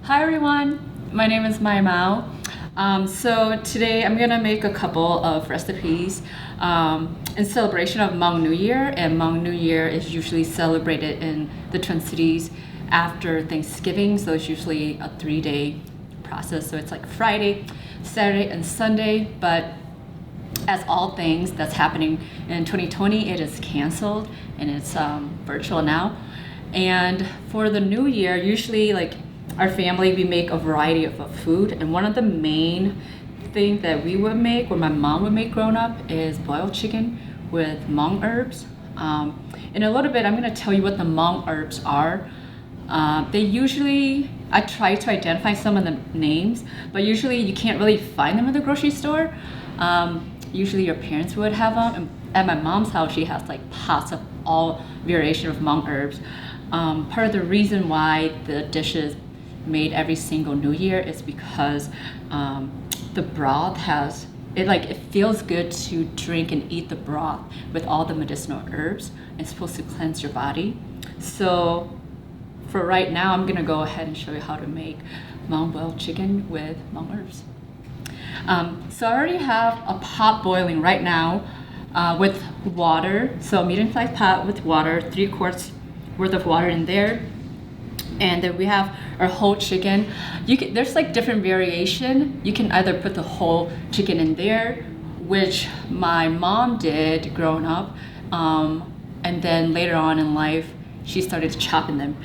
Hi everyone, my name is Maiv Mos. So today I'm gonna make a couple of recipes in celebration of Hmong New Year, and Hmong New Year is usually celebrated in the Twin Cities after Thanksgiving, so it's usually a 3-day process, so it's like Friday, Saturday, and Sunday, but as all things that's happening in 2020, it is canceled and it's virtual now. And for the new year, usually like our family, we make a variety of food, and one of the main thing that we would make, or my mom would make growing up, is boiled chicken with Hmong herbs. In a little bit, I'm gonna tell you what the Hmong herbs are. They usually, I try to identify some of the names, but usually you can't really find them in the grocery store. Usually your parents would have them. And at my mom's house, she has like pots of all variation of Hmong herbs. Part of the reason why the dishes made every single New Year is because the broth has, it feels good to drink and eat the broth with all the medicinal herbs. It's supposed to cleanse your body. So for right now, I'm gonna go ahead and show you how to make Hmong boiled chicken with Hmong herbs. So I already have a pot boiling right now with water. So medium-sized pot with water, 3 quarts worth of water in there. And then we have our whole chicken. There's like different variation. You can either put the whole chicken in there, which my mom did growing up. And then later on in life, she started chopping them.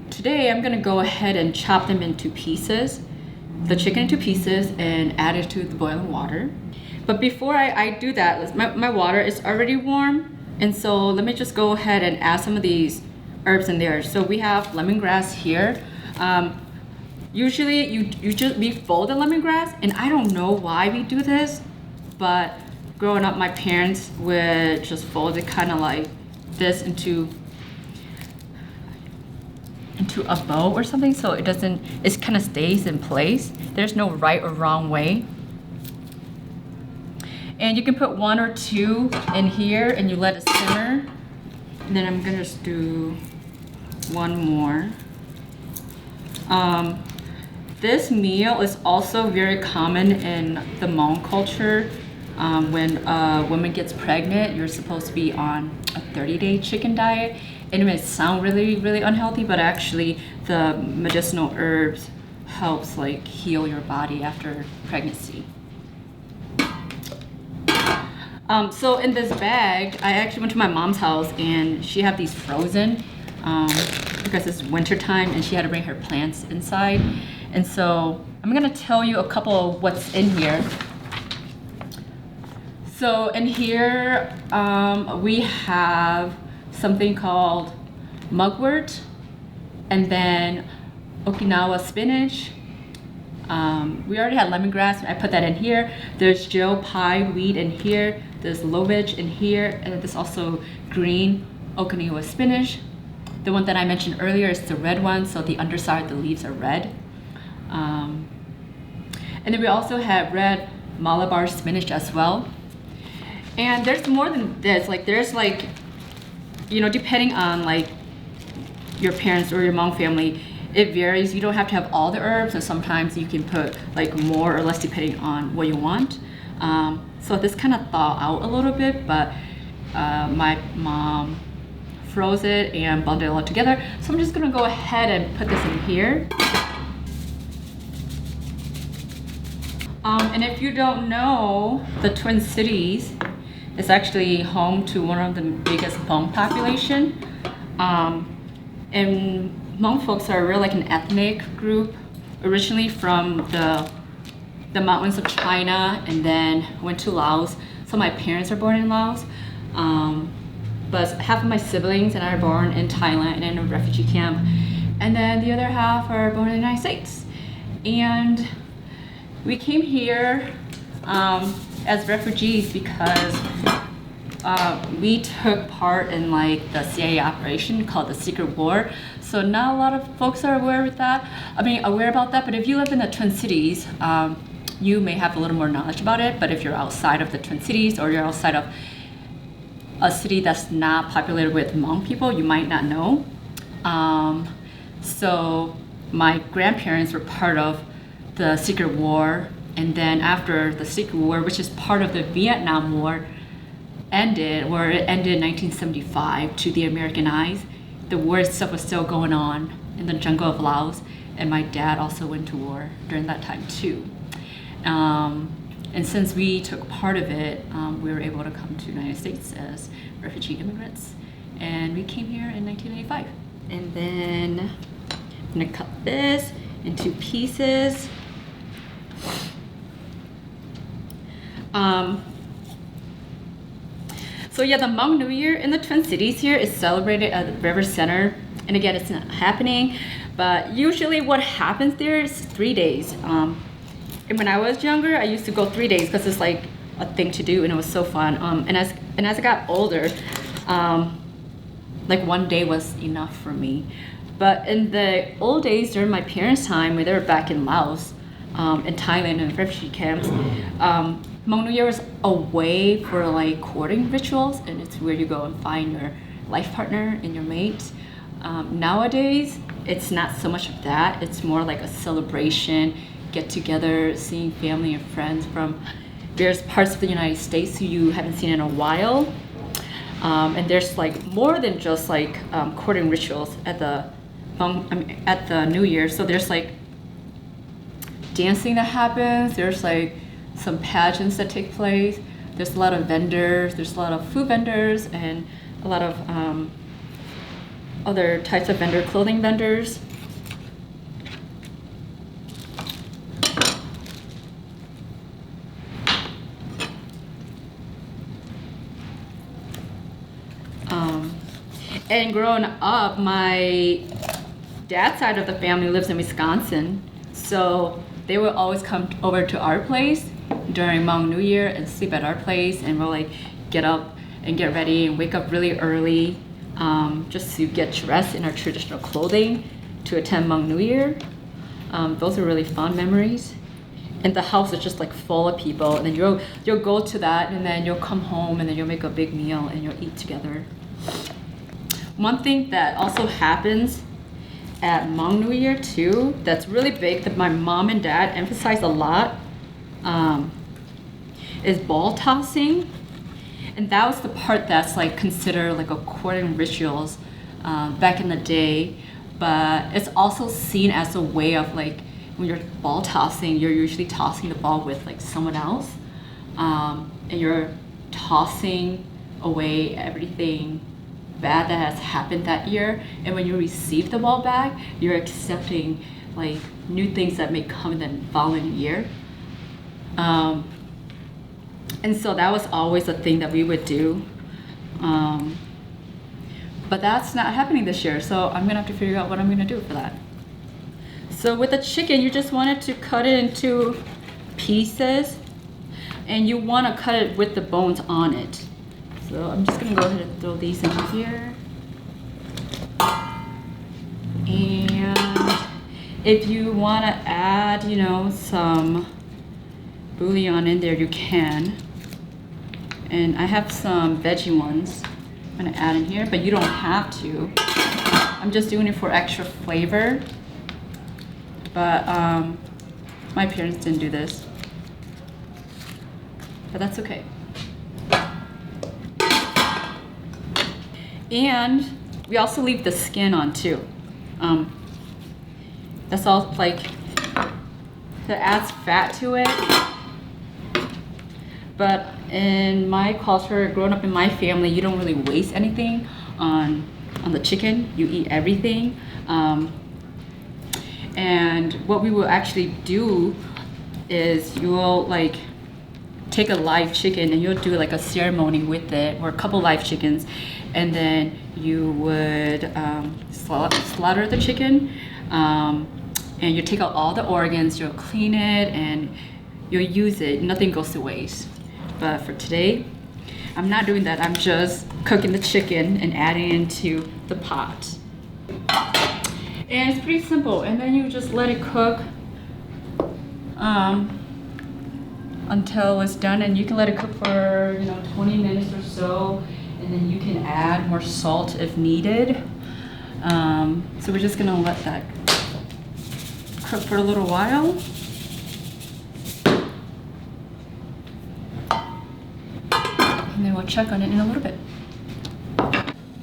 Today, I'm gonna go ahead and chop them into pieces, the chicken into pieces, and add it to the boiling water. But before I do that, my water is already warm. And so let me just go ahead and add some of these herbs in there. So we have lemongrass here. Usually we fold the lemongrass, and I don't know why we do this, but growing up, my parents would just fold it kind of like this into a bow or something, so it kind of stays in place. There's no right or wrong way. And you can put 1 or 2 in here and you let it simmer. And then I'm gonna just do 1 more. This meal is also very common in the Hmong culture. When a woman gets pregnant, you're supposed to be on a 30-day chicken diet. And it may sound really, really unhealthy, but actually the medicinal herbs helps like heal your body after pregnancy. So in this bag, I actually went to my mom's house and she had these frozen because it's winter time and she had to bring her plants inside. And so I'm gonna tell you a couple of what's in here. So in here, we have something called mugwort, and then Okinawa spinach. We already had lemongrass, I put that in here. There's Joe pie weed in here. There's lovage in here, and there's also green Okinawa spinach. The one that I mentioned earlier is the red one, so the underside of the leaves are red. And then we also have red Malabar spinach as well. And there's more than this. Like there's like, depending on like your parents or your Hmong family, it varies. You don't have to have all the herbs, and sometimes you can put like more or less depending on what you want. So this kind of thaw out a little bit, but my mom froze it and bundled it all together. So I'm just gonna go ahead and put this in here. And if you don't know, the Twin Cities is actually home to one of the biggest Hmong population. And Hmong folks are really like an ethnic group, originally from the mountains of China, and then went to Laos. So my parents are born in Laos, but half of my siblings and I are born in Thailand and in a refugee camp, and then the other half are born in the United States. And we came here as refugees because we took part in like the CIA operation called the Secret War. So not a lot of folks are aware about that, but if you live in the Twin Cities, you may have a little more knowledge about it. But if you're outside of the Twin Cities, or you're outside of a city that's not populated with Hmong people, you might not know. So my grandparents were part of the Secret War, and then after the Secret War, which is part of the Vietnam War, ended in 1975 to the American eyes, the war itself was still going on in the jungle of Laos, and my dad also went to war during that time too. And since we took part of it, we were able to come to the United States as refugee immigrants, and we came here in 1995. And then I'm gonna cut this into pieces. So yeah, the Hmong New Year in the Twin Cities here is celebrated at the River Center. And again, it's not happening, but usually what happens there is 3 days. And when I was younger, I used to go 3 days because it's like a thing to do and it was so fun. And as I got older, like 1 day was enough for me. But in the old days during my parents' time, when they were back in Laos, in Thailand and refugee camps, Hmong New Year was a way for like courting rituals, and it's where you go and find your life partner and your mate. Nowadays, it's not so much of that. It's more like a celebration, get together, seeing family and friends from various parts of the United States who you haven't seen in a while. And there's like more than just like courting rituals at the New Year. So there's like dancing that happens. There's like some pageants that take place. There's a lot of vendors. There's a lot of food vendors and a lot of other types of clothing vendors. And growing up, my dad's side of the family lives in Wisconsin, so they would always come over to our place during Hmong New Year and sleep at our place, and we'll like get up and get ready and wake up really early just to get dressed in our traditional clothing to attend Hmong New Year. Those are really fun memories. And the house is just like full of people, and then you'll go to that, and then you'll come home, and then you'll make a big meal and you'll eat together. One thing that also happens at Hmong New Year too, that's really big, that my mom and dad emphasize a lot, is ball tossing. And that was the part that's like considered like a courting rituals back in the day. But it's also seen as a way of like, when you're ball tossing, you're usually tossing the ball with like someone else. And you're tossing away everything bad that has happened that year, and when you receive the ball back, you're accepting like new things that may come in the following year. And so that was always a thing that we would do, but that's not happening this year, so I'm gonna have to figure out what I'm gonna do for that. So with the chicken, you just wanted to cut it into pieces, and you want to cut it with the bones on it. So I'm just gonna go ahead and throw these in here. And if you wanna add, you know, some bouillon in there, you can. And I have some veggie ones I'm gonna add in here, but you don't have to. I'm just doing it for extra flavor. But my parents didn't do this, but that's okay. And we also leave the skin on too. That's all like, that adds fat to it. But in my culture, growing up in my family, you don't really waste anything on the chicken. You eat everything. And what we will actually do is you will like take a live chicken and you'll do like a ceremony with it, or a couple live chickens, and then you would slaughter the chicken, and you take out all the organs, you'll clean it, and you'll use it. Nothing goes to waste. But for today, I'm not doing that. I'm just cooking the chicken and adding it into the pot. And it's pretty simple. And then you just let it cook until it's done, and you can let it cook for 20 minutes or so, and then you can add more salt if needed. So we're just gonna let that cook for a little while. And then we'll check on it in a little bit.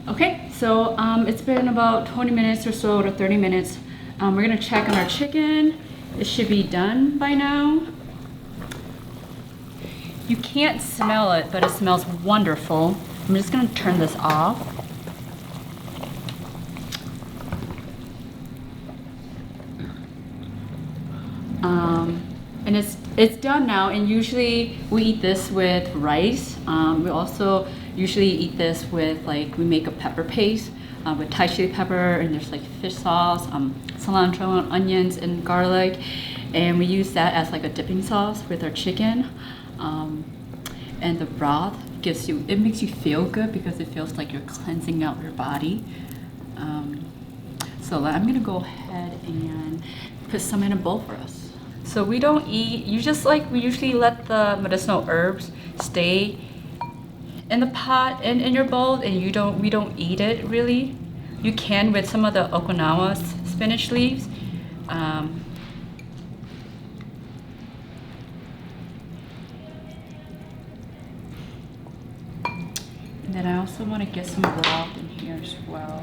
Okay, so it's been about 20 minutes or so to 30 minutes. We're gonna check on our chicken. It should be done by now. You can't smell it, but it smells wonderful. I'm just gonna turn this off. And it's done now, and usually we eat this with rice. We also usually eat this with, like, we make a pepper paste with Thai chili pepper, and there's like fish sauce, cilantro and onions and garlic, and we use that as like a dipping sauce with our chicken. And the broth makes you feel good because it feels like you're cleansing out your body. So I'm gonna go ahead and put some in a bowl for us. So we don't eat, we usually let the medicinal herbs stay in the pot and in your bowl, and we don't eat it really. You can with some of the Okinawa spinach leaves. And then I also want to get some broth in here as well.